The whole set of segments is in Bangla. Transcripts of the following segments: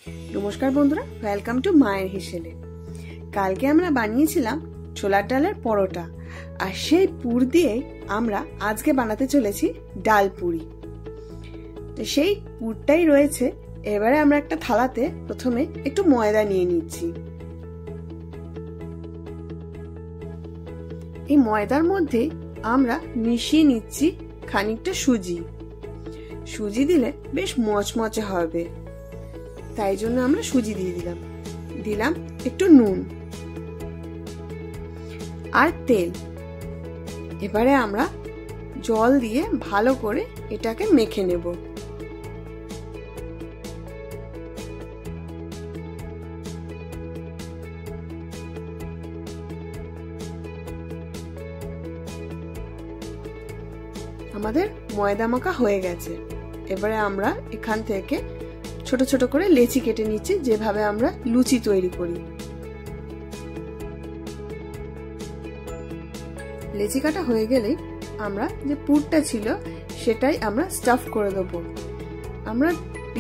নমস্কার বন্ধুরা, ওয়েলকাম টু মায়ের হেসেলে। কালকে আমরা বানিয়েছিলাম ছোলার ডালের পরোটা, আর সেই পুর দিয়ে আমরা আজকে বানাতে চলেছি ডাল পুরি। তো সেই পুরটাই রয়েছে। এবারে আমরা একটা থালাতে প্রথমে একটু ময়দা নিয়ে নিচ্ছি। এই ময়দার মধ্যে আমরা মিশিয়ে নিচ্ছি খানিকটা সুজি। সুজি দিলে বেশ মচমচে হবে, তাই জন্য আমরা সুজি দিয়ে দিলাম একটু নুন আর তেল। এবারে আমরা জল দিয়ে ভালো করে এটাকে মেখে নেব। আমাদের ময়দা মাখা হয়ে গেছে। এবারে আমরা এখান থেকে ছোট ছোট করে লেচি কেটে নিচ্ছি, যেভাবে আমরা লুচি তৈরি করি। লেচি কাটা হয়ে গেলে আমরা যে পুরটা ছিল সেটাই আমরা স্টাফ করে দেবো। আমরা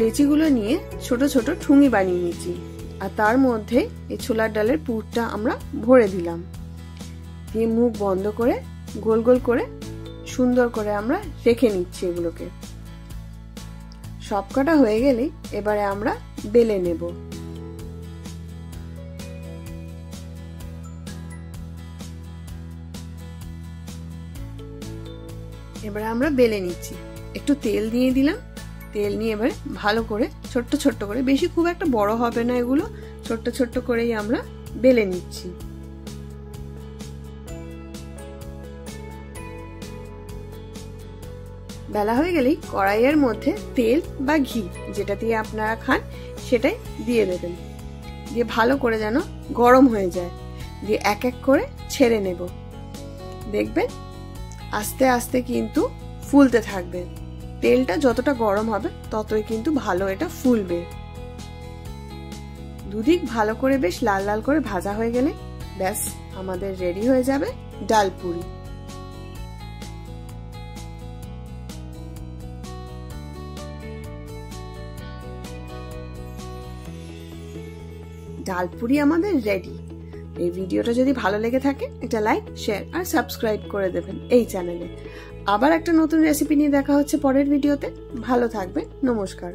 লেচিগুলো নিয়ে ছোট ছোট ঠুঙি বানিয়ে নিচ্ছি, আর তার মধ্যে এই ছোলার ডালের পুরটা আমরা ভরে দিলাম। দিয়ে মুখ বন্ধ করে গোল গোল করে সুন্দর করে আমরা রেখে নিচ্ছি এগুলোকে। সব কাটা হয়ে গেলে এবারে আমরা বেলে নেব। এবারে আমরা বেলে নিচ্ছি। একটু তেল দিয়ে দিলাম। তেল নিয়ে এবারে ভালো করে ছোট্ট ছোট্ট করে, বেশি খুব একটা বড় হবে না এগুলো, ছোট্ট ছোট্ট করেই আমরা বেলে নিচ্ছি। বেলা হয়ে গেলেই কড়াইয়ের মধ্যে তেল বা ঘি, যেটা দিয়ে আপনারা খান সেটাই দিয়ে দেবেন। দিয়ে ভালো করে যেন গরম হয়ে যায়। দিয়ে এক এক করে ছেড়ে নেব। দেখবেন আস্তে আস্তে কিন্তু ফুলতে থাকবে। তেলটা যতটা গরম হবে ততই কিন্তু ভালো এটা ফুলবে। দুদিক ভালো করে বেশ লাল লাল করে ভাজা হয়ে গেলে ব্যাস আমাদের রেডি হয়ে যাবে ডাল পুরি। ডাল পুরি আমাদের রেডি। এই ভিডিওটা যদি ভালো লেগে থাকে এটা লাইক, শেয়ার আর সাবস্ক্রাইব করে দেবেন এই চ্যানেলে। আবার একটা নতুন রেসিপি নিয়ে দেখা হচ্ছে পরের ভিডিওতে। ভালো থাকবেন। নমস্কার।